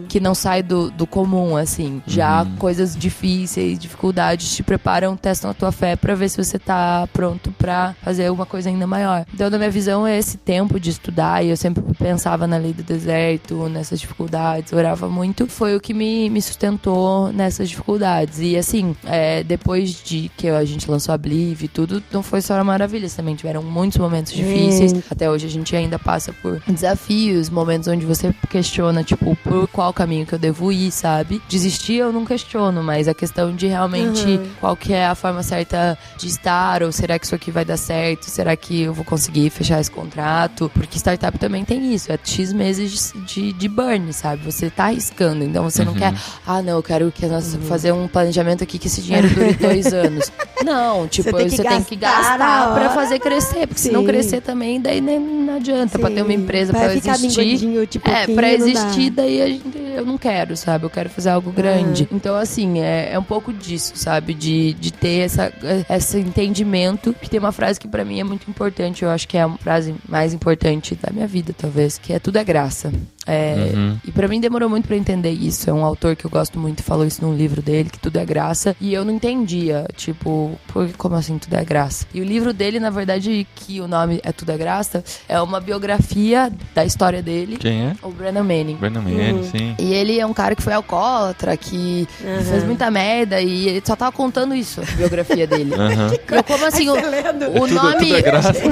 Speaker 3: que não sai do comum, assim. Já coisas difíceis, dificuldades te preparam, testam a tua fé pra ver se você tá pronto pra fazer uma coisa ainda maior. Então, na minha visão, é esse tempo de estudar, e eu sempre pensava na lei do deserto, nessas dificuldades, orava muito, foi o que me sustentou nessas dificuldades. E assim, depois de que a gente lançou a Bliv e tudo, não foi só maravilhas, também tiveram muitos momentos difíceis. Até hoje a gente ainda passa por desafios, momentos onde você questiona, tipo, por qual caminho que eu devo ir, sabe? Desistir eu não questiono, mas a questão de realmente qual que é a forma certa de estar, ou será que isso aqui vai dar certo? Será que eu vou conseguir fechar esse contrato? Porque startup também tem isso, é X meses de burn, sabe? Você tá arriscando, então você não quer, não, eu quero fazer um planejamento aqui que esse dinheiro dure 2 anos. Não, tipo, você tem que gastar pra fazer crescer, porque se não crescer também, daí nem não adianta. Pra ter uma empresa pra existir. Pra existir, daí eu não quero, sabe? Eu quero fazer algo grande. Então, assim, é um pouco disso, sabe? De ter esse entendimento, que tem uma frase que pra mim é muito importante, eu acho que é a frase mais importante da minha vida, talvez, que é tudo é graça. E pra mim demorou muito pra entender isso. É um autor que eu gosto muito, falou isso num livro dele, que tudo é graça, e eu não entendia, tipo, como assim tudo é graça? E o livro dele, na verdade, que o nome é Tudo é Graça, é uma biografia da história dele.
Speaker 1: Quem é?
Speaker 3: O Brennan Manning.
Speaker 1: Brennan Manning, sim.
Speaker 3: E ele é um cara que foi alcoólatra, que fez muita merda, e ele só tava contando isso, a biografia dele. Eu, como assim, o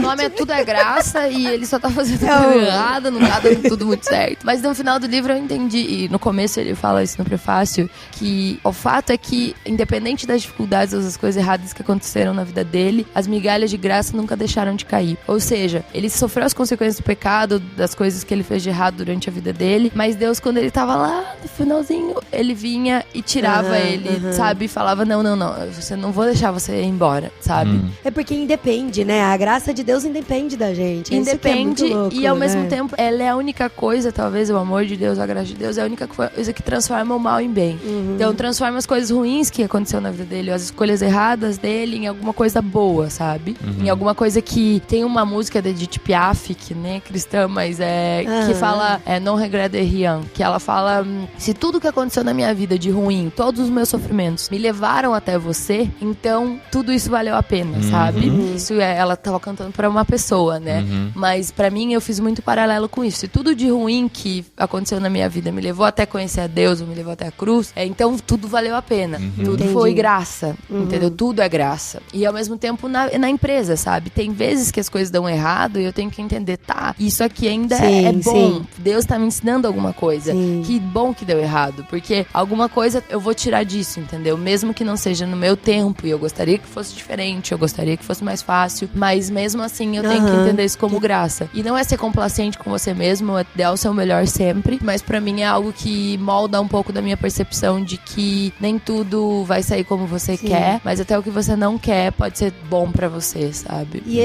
Speaker 3: nome é Tudo é Graça, e ele só tá fazendo tudo errado, não tá dando tudo muito certo. Mas no final do livro eu entendi, e no começo ele fala isso no prefácio, que o fato é que, independente das dificuldades ou das coisas erradas que aconteceram na vida dele, as migalhas de graça nunca deixaram de cair. Ou seja, ele sofreu as consequências do pecado, das coisas que ele fez de errado durante a vida dele, mas Deus, quando ele tava lá no finalzinho, ele vinha e tirava ele, sabe? E falava, não, não vou deixar você ir embora, sabe?
Speaker 2: É porque independe, né? A graça de Deus independe da gente.
Speaker 3: Independe,
Speaker 2: é louco,
Speaker 3: e ao mesmo tempo, ela é a única coisa, talvez o amor de Deus, a graça de Deus, é a única coisa que transforma o mal em bem. Então, transforma as coisas ruins que aconteceu na vida dele, as escolhas erradas dele, em alguma coisa boa, sabe? Em alguma coisa que... Tem uma música de Edith Piaf, que nem é cristã, mas que fala Non regret de rien, que ela fala, se tudo que aconteceu na minha vida de ruim, todos os meus sofrimentos me levaram até você, então tudo isso valeu a pena, sabe? Isso ela tava cantando pra uma pessoa, né? Mas pra mim, eu fiz muito paralelo com isso. Se tudo de ruim que aconteceu na minha vida me levou até conhecer a Deus, ou me levou até a cruz, então tudo valeu a pena. Tudo foi graça, entendeu? Tudo é graça. E ao mesmo tempo na empresa, sabe? Tem vezes que as coisas dão errado e eu tenho que entender, tá, isso aqui ainda é bom. Deus tá me ensinando alguma coisa. Que bom que deu errado, porque alguma coisa eu vou tirar disso, entendeu? Mesmo que não seja no meu tempo, e eu gostaria que fosse diferente, eu gostaria que fosse mais fácil, mas mesmo assim eu tenho que entender isso como graça. E não é ser complacente com você mesmo, é dar o seu melhor sempre, mas pra mim é algo que molda um pouco da minha percepção de que nem tudo vai sair como você quer, mas até o que você não quer pode ser bom pra você, sabe?
Speaker 2: E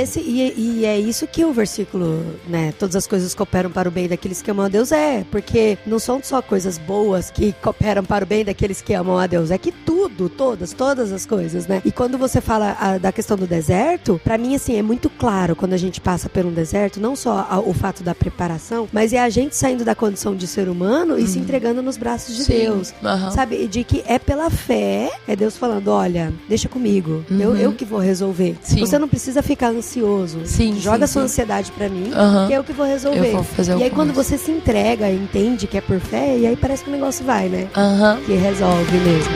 Speaker 2: é isso que o versículo, né, todas as coisas cooperam para o bem daqueles que amam a Deus, porque não são só coisas boas que cooperam para o bem daqueles que amam a Deus, é que tudo, todas as coisas, né? E quando você fala da questão do deserto, pra mim, assim, é muito claro quando a gente passa por um deserto, não só o fato da preparação, mas é a gente saindo da condição de ser humano e se entregando nos braços de Deus, sabe? De que é pela fé, é Deus falando, olha, deixa comigo, eu que vou resolver. Você não precisa ficar ansioso. Joga sua ansiedade pra mim, que é eu que vou resolver.
Speaker 3: Eu vou fazer
Speaker 2: e aí quando você se entrega e entende que é por fé, e aí parece que o negócio vai, né? Que resolve mesmo.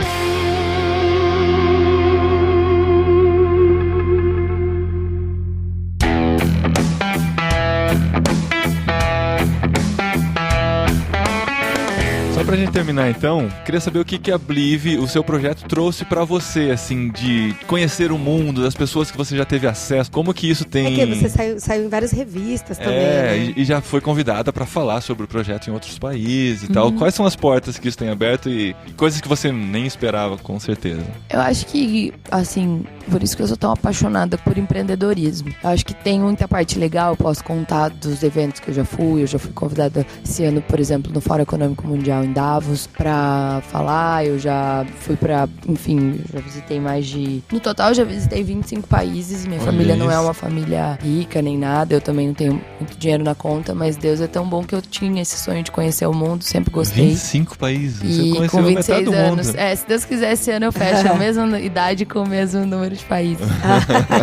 Speaker 1: Pra gente terminar então, queria saber o que a Blive, o seu projeto, trouxe pra você, assim, de conhecer o mundo, das pessoas que você já teve acesso, como que isso tem...
Speaker 2: É que você saiu em várias revistas também, né?
Speaker 1: E já foi convidada pra falar sobre o projeto em outros países e tal. Quais são as portas que isso tem aberto e coisas que você nem esperava, com certeza?
Speaker 3: Eu acho que, assim, por isso que eu sou tão apaixonada por empreendedorismo. Eu acho que tem muita parte legal, eu posso contar dos eventos que eu já fui convidada esse ano, por exemplo, no Fórum Econômico Mundial em Davos pra falar, eu já fui pra, enfim, já visitei no total eu já visitei 25 países, minha família não é uma família rica nem nada, eu também não tenho muito dinheiro na conta, mas Deus é tão bom que eu tinha esse sonho de conhecer o mundo, sempre gostei.
Speaker 1: 25 países?
Speaker 3: E você com 26 anos, se Deus quiser esse ano eu fecho a mesma idade com o mesmo número de países.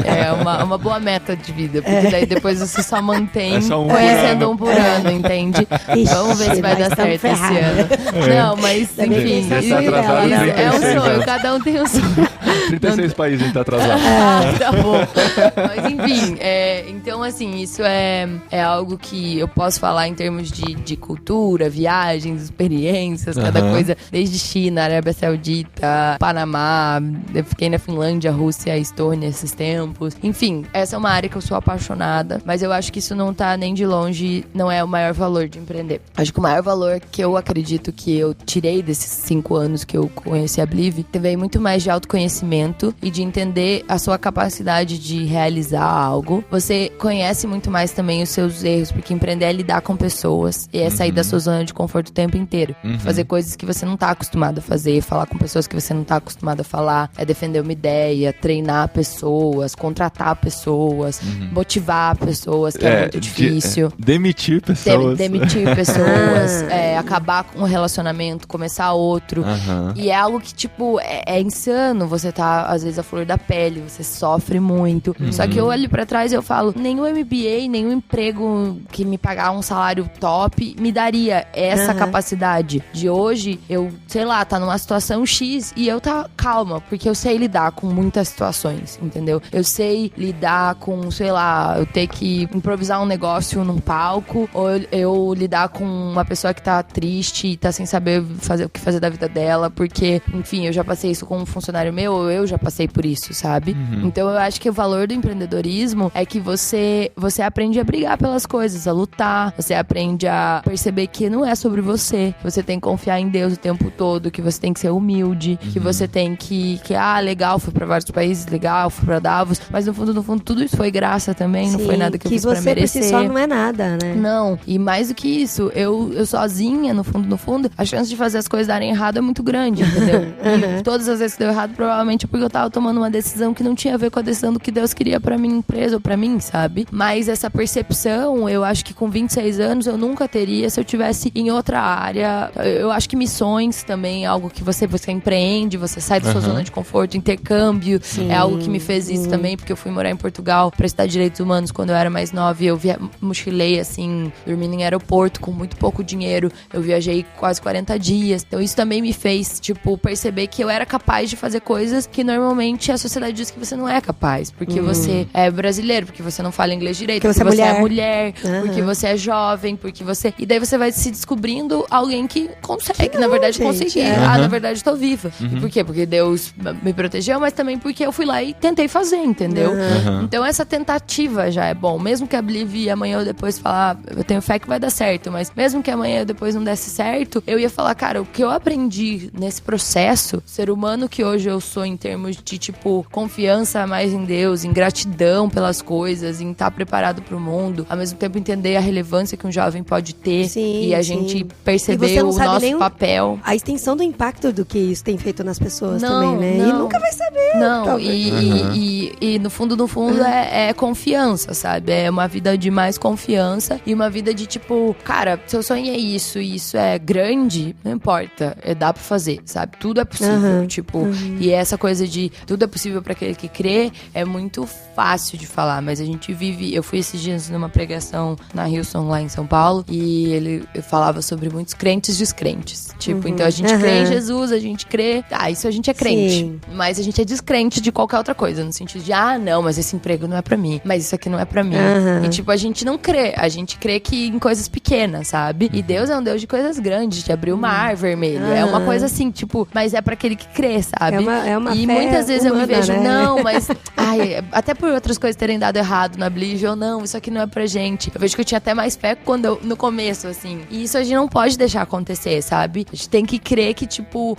Speaker 3: É uma boa meta de vida, porque daí depois você só mantém conhecendo um por ano, entende? Vamos ver se vai dar certo esse ano. Não, mas enfim, é um sonho, cada um tem um sonho.
Speaker 1: 36 países a gente tá atrasado.
Speaker 3: Tá bom. Mas enfim, então assim, isso é algo que eu posso falar em termos de cultura, viagens, experiências, cada coisa, desde China, Arábia Saudita, Panamá, eu fiquei na Finlândia, Rússia, Estônia esses tempos. Enfim, essa é uma área que eu sou apaixonada, mas eu acho que isso não tá nem de longe, não é o maior valor de empreender. Acho que o maior valor que eu acredito que eu tirei desses 5 anos que eu conheci a Blive, veio muito mais de autoconhecimento e de entender a sua capacidade de realizar algo. Você conhece muito mais também os seus erros, porque empreender é lidar com pessoas e é sair da sua zona de conforto o tempo inteiro. Fazer coisas que você não tá acostumado a fazer, falar com pessoas que você não tá acostumado a falar, é defender uma ideia, treinar pessoas, contratar pessoas, motivar pessoas, que é muito difícil.
Speaker 1: Demitir pessoas.
Speaker 3: Demitir pessoas, acabar com um relacionamento, começar outro. E é algo que, tipo, é insano. Você tá, às vezes, a flor da pele, você sofre muito. Só que eu olho pra trás e eu falo, nenhum MBA, nenhum emprego que me pagar um salário top me daria essa capacidade de hoje, eu, sei lá, tá numa situação X e eu tá calma, porque eu sei lidar com muitas situações, entendeu? Eu sei lidar com, sei lá, eu ter que improvisar um negócio num palco, ou eu lidar com uma pessoa que tá triste e tá sem saber o que fazer da vida dela, porque, enfim, eu já passei isso com um funcionário meu, ou eu já passei por isso, sabe? Então eu acho que o valor do empreendedorismo é que você aprende a brigar pelas coisas, a lutar, você aprende a perceber que não é sobre você tem que confiar em Deus o tempo todo, que você tem que ser humilde, que você tem que legal, fui pra vários países, legal, fui pra Davos, mas no fundo, tudo isso foi graça também, não foi nada que eu fiz pra merecer. Que você por si
Speaker 2: só não é nada, né?
Speaker 3: Não, e mais do que isso, eu sozinha, no fundo, a chance de fazer as coisas darem errado é muito grande, entendeu? E todas as vezes que deu errado, provavelmente é porque eu tava tomando uma decisão que não tinha a ver com a decisão do que Deus queria pra minha empresa ou pra mim, sabe? Mas essa percepção, eu acho que com 26 anos eu nunca teria se eu tivesse em outra área. Eu acho que missões também é algo que você empreende, você sai da sua zona de conforto, intercâmbio, é algo que me fez isso também, porque eu fui morar em Portugal pra estudar Direitos Humanos quando eu era mais nova e eu mochilei, assim, dormindo em aeroporto com muito pouco dinheiro, eu viajei quase 40 dias, então isso também me fez, tipo, perceber que eu era capaz de fazer coisas que normalmente a sociedade diz que você não é capaz, porque você é brasileiro, porque você não fala inglês direito, porque você é mulher, porque você é jovem, porque você... E daí você vai se descobrindo alguém que consegue, na verdade, conseguir. Na verdade, tô viva. E por quê? Porque Deus me protegeu, mas também porque eu fui lá e tentei fazer, entendeu? Então essa tentativa já é bom. Mesmo que a Blive amanhã ou depois falar, eu tenho fé que vai dar certo, mas mesmo que amanhã ou depois não desse certo, eu ia falar, cara, o que eu aprendi nesse processo, ser humano que hoje eu sou em termos de, tipo, confiança mais em Deus, em gratidão pelas coisas, em estar preparado pro mundo, ao mesmo tempo entender a relevância que um jovem pode ter e a gente perceber o nosso papel.
Speaker 2: A extensão do impacto do que isso tem feito nas pessoas também, né? E nunca vai saber.
Speaker 3: Não, e no fundo é confiança, sabe? É uma vida de mais confiança e uma vida de tipo, cara, se eu sonhei isso e isso é grande, não importa, dá pra fazer, sabe? Tudo é possível, tipo, e essa coisa de tudo é possível pra aquele que crê é muito fácil de falar, mas a gente vive, eu fui esses dias numa pregação na Hillsong lá em São Paulo e ele falava sobre muitos crentes descrentes, tipo, então a gente crê em Jesus, a gente crê, isso a gente é crente, mas a gente é descrente de qualquer outra coisa, no sentido de, não, mas esse emprego não é pra mim, mas isso aqui não é pra mim, e tipo, a gente não crê, a gente crê que em coisas pequenas, sabe? E Deus é um Deus de coisas grandes, de abrir o mar vermelho, é uma coisa assim, tipo, mas é pra aquele que crê, sabe?
Speaker 2: É uma
Speaker 3: e
Speaker 2: fé
Speaker 3: muitas vezes
Speaker 2: humana,
Speaker 3: eu me vejo,
Speaker 2: né?
Speaker 3: não, mas até por outras coisas terem dado errado na Blive, ou não, isso aqui não é pra gente. Eu vejo que eu tinha até mais fé no começo, assim. E isso a gente não pode deixar acontecer, sabe? A gente tem que crer que, tipo,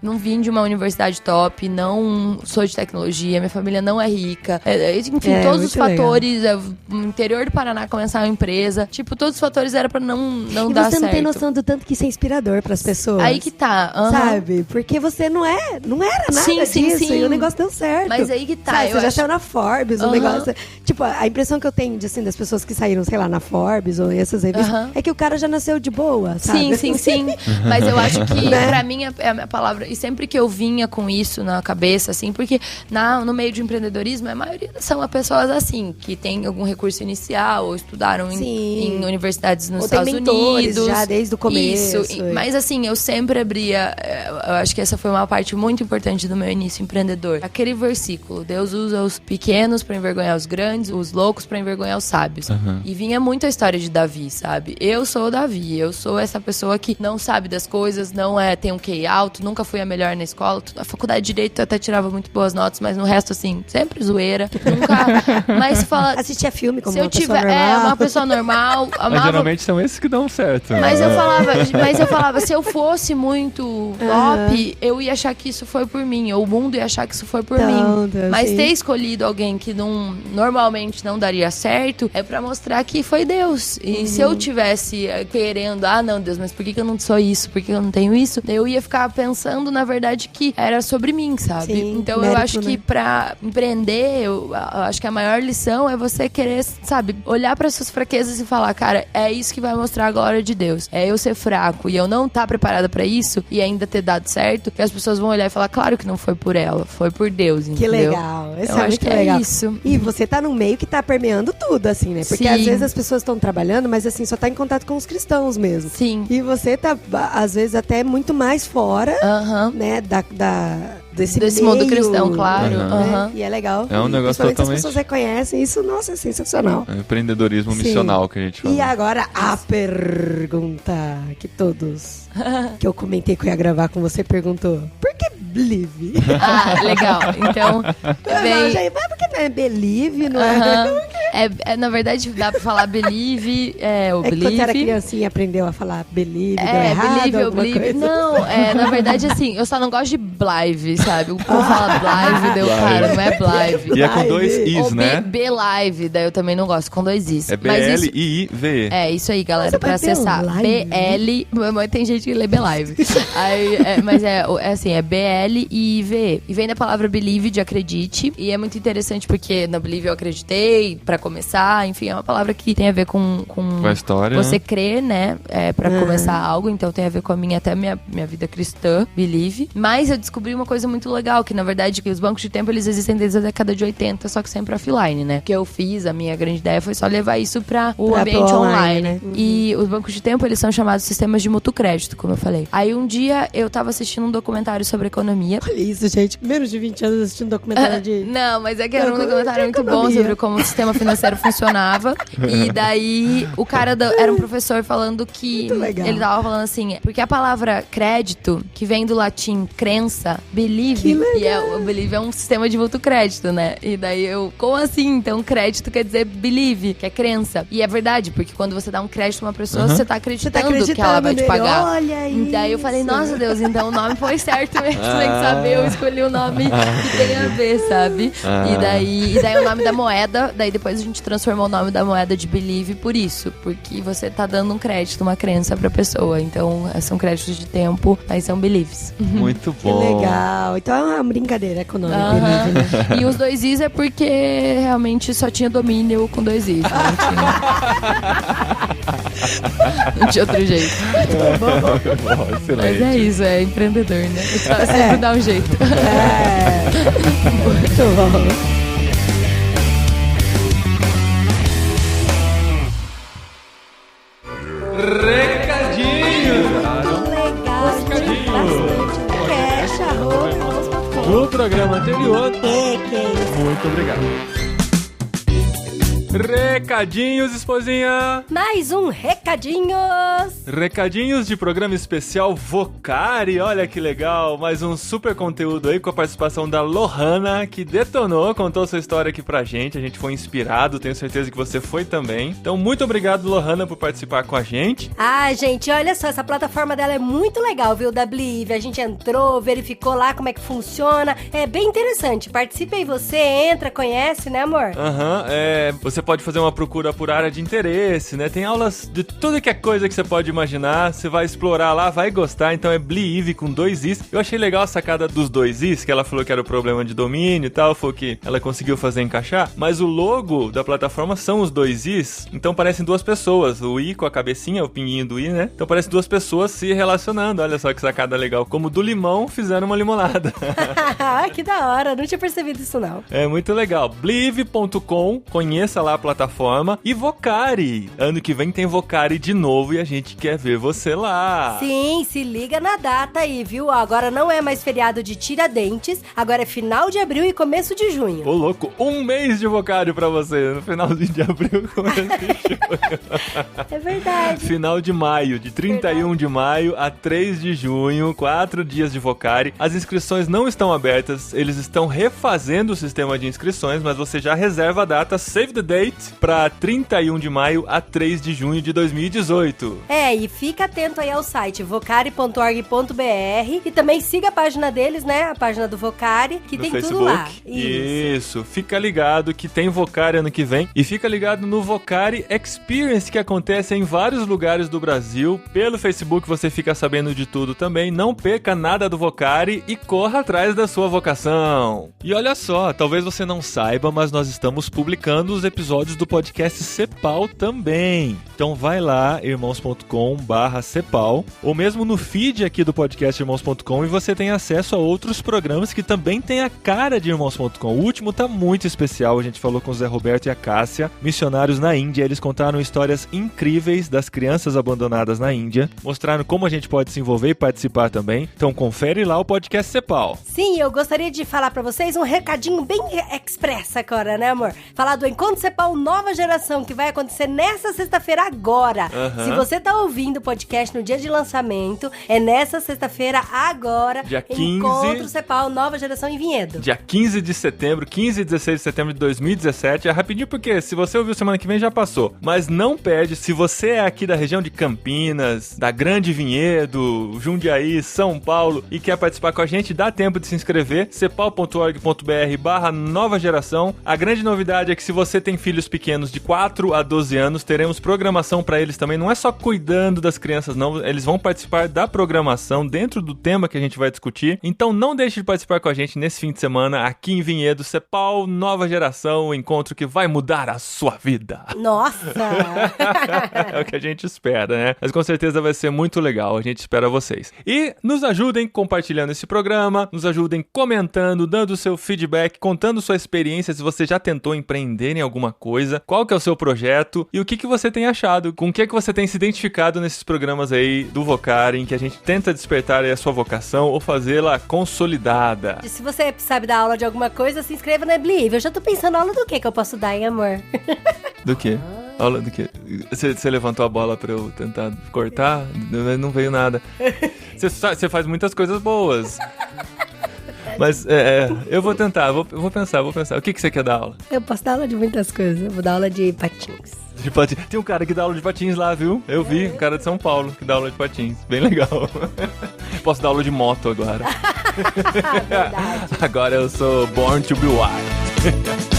Speaker 3: não vim de uma universidade top, não sou de tecnologia, minha família não é rica. Enfim, todos os fatores, no interior do Paraná começar uma empresa, tipo, todos os fatores eram pra não dar certo.
Speaker 2: E você não tem noção do tanto que isso é inspirador pras pessoas.
Speaker 3: Aí que tá.
Speaker 2: Sabe? Porque você não era nada disso e o negócio deu certo.
Speaker 3: Mas aí que tá.
Speaker 2: Sabe, você já saiu na Forbes, o negócio... Tipo, a impressão que eu tenho assim, das pessoas que saíram, sei lá, na Forbes ou essas revistas, é que o cara já nasceu de boa, sabe?
Speaker 3: Sim. Mas eu acho que, pra mim, é a minha palavra... E sempre que eu vinha com isso na cabeça, assim, porque no meio de empreendedorismo, a maioria são pessoas assim, que tem algum recurso inicial ou estudaram em universidades nos Estados Unidos.
Speaker 2: Já desde o começo.
Speaker 3: Isso. Mas assim, eu sempre abria... Eu acho que essa foi uma parte muito importante do meu início empreendedor. Aquele versículo, Deus usa os pequenos pra envergonhar os grandes, os loucos pra envergonhar os sábios. E vinha muito a história de Davi, sabe? Eu sou o Davi, eu sou essa pessoa que não sabe das coisas, não tem um QI alto, nunca fui a melhor na escola. Na faculdade de Direito eu até tirava muito boas notas, mas no resto, assim, sempre zoeira. Nunca... Mas fala...
Speaker 2: Assistia filme como
Speaker 3: se eu tiver, uma pessoa normal.
Speaker 1: Mas geralmente são esses que dão certo.
Speaker 3: Mas eu falava, se eu fosse muito top, eu ia achar que isso foi por mim, ou o mundo ia achar que isso foi por mim. Mas ter escolhido alguém que normalmente não daria certo, é pra mostrar que foi Deus. E se eu tivesse querendo, não, Deus, mas por que eu não sou isso? Por que eu não tenho isso? Eu ia ficar pensando, na verdade, que era sobre mim, sabe?
Speaker 2: Sim,
Speaker 3: então
Speaker 2: mérito,
Speaker 3: eu acho que pra empreender, eu acho que a maior lição é você querer, sabe, olhar para suas fraquezas e falar, cara, é isso que vai mostrar a glória de Deus. Deus, eu ser fraco e eu não estar preparada pra isso e ainda ter dado certo, que as pessoas vão olhar e falar, claro que não foi por ela, foi por Deus, entendeu?
Speaker 2: Que legal.
Speaker 3: Eu acho que legal. É isso.
Speaker 2: E você tá num meio que tá permeando tudo, assim, né? Porque às vezes as pessoas estão trabalhando, mas assim, só tá em contato com os cristãos mesmo.
Speaker 3: Sim.
Speaker 2: E você tá, às vezes, até muito mais fora, né, desse mundo cristão, claro.
Speaker 3: Né?
Speaker 2: E é legal.
Speaker 1: É um negócio totalmente...
Speaker 2: as pessoas reconhecem isso, nossa, é sensacional.
Speaker 1: É empreendedorismo missional que a gente fala.
Speaker 2: E agora a pergunta que que eu comentei que eu ia gravar com você, perguntou, por que Believe?
Speaker 3: Legal. Então,
Speaker 2: mas por que não é Believe, não é?
Speaker 3: Na verdade, dá pra falar Believe, ou Believe.
Speaker 2: Quando você era criancinha, aprendeu a falar Believe, deu errado,
Speaker 3: Believe ou Believe. Não, na verdade, assim, eu só não gosto de Blive, sabe? O povo fala Blive, cara, não é Blive.
Speaker 1: E é com 2 Is, né?
Speaker 3: B-Live, daí eu também não gosto, com 2 Is.
Speaker 1: É B-L-I-I-V-E.
Speaker 3: É isso aí, galera, pra acessar. B-L... Tem gente que lê B-Live. Mas assim, é B-L-I-V-E. E vem da palavra believe, de acredite. E é muito interessante porque na Believe eu acreditei, pra começar. Enfim, é uma palavra que tem a ver com
Speaker 1: a história,
Speaker 3: você crer, né? Pra começar algo. Então tem a ver com a minha vida cristã, Believe. Mas eu descobri uma coisa muito legal, que na verdade que os bancos de tempo, eles existem desde a década de 80, só que sempre offline, né? O que eu fiz, a minha grande ideia foi só levar isso pra o ambiente online. Né? E os bancos de tempo, eles são chamados sistemas de mútuo crédito, como eu falei. Aí um dia eu tava assistindo um documentário sobre economia.
Speaker 2: Olha isso, gente. Menos de 20 anos assistindo um documentário de...
Speaker 3: Não, mas é que era um documentário muito bom sobre como o sistema financeiro funcionava. E daí o cara era um professor falando que... Ele tava falando assim, porque a palavra crédito, que vem do latim crença, believe, o believe é um sistema de mútuo crédito, né? E daí como assim? Então crédito quer dizer believe, que é crença. E é verdade, porque quando você dá um crédito pra uma pessoa, você tá acreditando que ela vai te pagar.
Speaker 2: Olha isso.
Speaker 3: E daí eu falei, nossa Deus, então o nome foi certo mesmo. Tem que saber, eu escolhi o nome que tem a ver, sabe? E daí o nome da moeda, daí depois a gente transformou o nome da moeda de believe por isso, porque você tá dando um crédito, uma crença pra pessoa. Então são créditos de tempo, aí são believes.
Speaker 1: Muito bom.
Speaker 2: Que legal. Então é uma brincadeira econômica. Believe, né?
Speaker 3: E os 2 Is é porque realmente só tinha domínio com 2 Is. Não tinha outro jeito. Mas é isso, é empreendedor, né? Sempre dá um jeito.
Speaker 2: Muito bom.
Speaker 1: Recadinhos! No programa anterior. Muito obrigado. Recadinhos, esposinha!
Speaker 2: Mais um recadinhos!
Speaker 1: Recadinhos de programa especial Vocari, olha que legal! Mais um super conteúdo aí com a participação da Lohana, que detonou, contou sua história aqui pra gente. A gente foi inspirado, tenho certeza que você foi também. Então, muito obrigado, Lohana, por participar com a gente.
Speaker 2: Gente, olha só, essa plataforma dela é muito legal, viu, da Believe. A gente entrou, verificou lá como é que funciona. É bem interessante. Participe aí você, entra, conhece, né, amor?
Speaker 1: Você pode fazer uma procura por área de interesse, né? Tem aulas de tudo que é coisa que você pode imaginar. Você vai explorar lá, vai gostar. Então é Believe com 2 Is. Eu achei legal a sacada dos 2 Is, que ela falou que era o problema de domínio e tal, foi o que ela conseguiu fazer encaixar. Mas o logo da plataforma são os 2 Is, então parecem duas pessoas. O I com a cabecinha, o pinguinho do I, né? Então parecem duas pessoas se relacionando. Olha só que sacada legal. Como do limão fizeram uma limonada.
Speaker 2: Que da hora, não tinha percebido isso não.
Speaker 1: É muito legal. Believe.com, conheça lá a plataforma. E Vocari, ano que vem tem Vocari de novo e a gente quer ver você lá.
Speaker 2: Sim, se liga na data aí, viu? Agora não é mais feriado de Tiradentes, agora é final de abril e começo de junho.
Speaker 1: Ô louco, um mês de Vocari pra você, no finalzinho de abril, começo de junho.
Speaker 2: É verdade.
Speaker 1: Final de maio, de 31 de maio a 3 de junho, 4 dias de Vocari. As inscrições não estão abertas, eles estão refazendo o sistema de inscrições, mas você já reserva a data, save the date, pra 31 de maio a 3 de junho de 2018.
Speaker 2: E fica atento aí ao site vocari.org.br e também siga a página deles, né? A página do Vocari, que tem
Speaker 1: Facebook.
Speaker 2: Tudo lá.
Speaker 1: Isso, fica ligado que tem Vocari ano que vem e fica ligado no Vocari Experience, que acontece em vários lugares do Brasil. Pelo Facebook você fica sabendo de tudo também. Não perca nada do Vocari e corra atrás da sua vocação. E olha só, talvez você não saiba, mas nós estamos publicando os episódios episódios do podcast Cepal também. Então vai lá, irmãos.com/Cepal, ou mesmo no feed aqui do podcast irmãos.com, e você tem acesso a outros programas que também tem a cara de irmãos.com. O último tá muito especial, a gente falou com o Zé Roberto e a Cássia, missionários na Índia. Eles contaram histórias incríveis das crianças abandonadas na Índia, mostraram como a gente pode se envolver e participar também. Então confere lá o podcast Cepal.
Speaker 2: Sim, eu gostaria de falar pra vocês um recadinho bem express agora, né, amor? Falar do Encontro Cepal Nova Geração, que vai acontecer nessa sexta-feira agora. Se você tá ouvindo o podcast no dia de lançamento, é nessa sexta-feira agora.
Speaker 1: Dia 15.
Speaker 2: Encontro Cepal Nova Geração em Vinhedo.
Speaker 1: Dia 15 de setembro, 15 e 16 de setembro de 2017. É rapidinho porque se você ouviu semana que vem já passou. Mas não perde, se você é aqui da região de Campinas, da Grande Vinhedo, Jundiaí, São Paulo e quer participar com a gente, dá tempo de se inscrever. cepal.org.br/nova geração. A grande novidade é que se você tem filhos pequenos de 4 a 12 anos, teremos programação para eles também. Não é só cuidando das crianças, não. Eles vão participar da programação dentro do tema que a gente vai discutir. Então não deixe de participar com a gente nesse fim de semana aqui em Vinhedo. Cepal Nova Geração, um encontro que vai mudar a sua vida.
Speaker 2: Nossa!
Speaker 1: É o que a gente espera, né? Mas com certeza vai ser muito legal. A gente espera vocês. E nos ajudem compartilhando esse programa, nos ajudem comentando, dando o seu feedback, contando sua experiência, se você já tentou empreender em alguma coisa, qual que é o seu projeto e o que você tem achado, com o que você tem se identificado nesses programas aí do Vocar, em que a gente tenta despertar aí a sua vocação ou fazê-la consolidada.
Speaker 2: E se você sabe dar aula de alguma coisa, se inscreva na Believe. Eu já tô pensando aula do que eu posso dar, hein, amor?
Speaker 1: Do quê? Aula do quê? Você levantou a bola pra eu tentar cortar? Não veio nada. Você faz muitas coisas boas. Mas eu vou tentar, vou pensar. O que você quer dar aula?
Speaker 2: Eu posso dar aula de muitas coisas. Eu vou dar aula de patins.
Speaker 1: Tem um cara que dá aula de patins lá, viu? Eu vi, um cara de São Paulo que dá aula de patins. Bem legal. Posso dar aula de moto agora. Verdade. Agora eu sou Born to be Wild.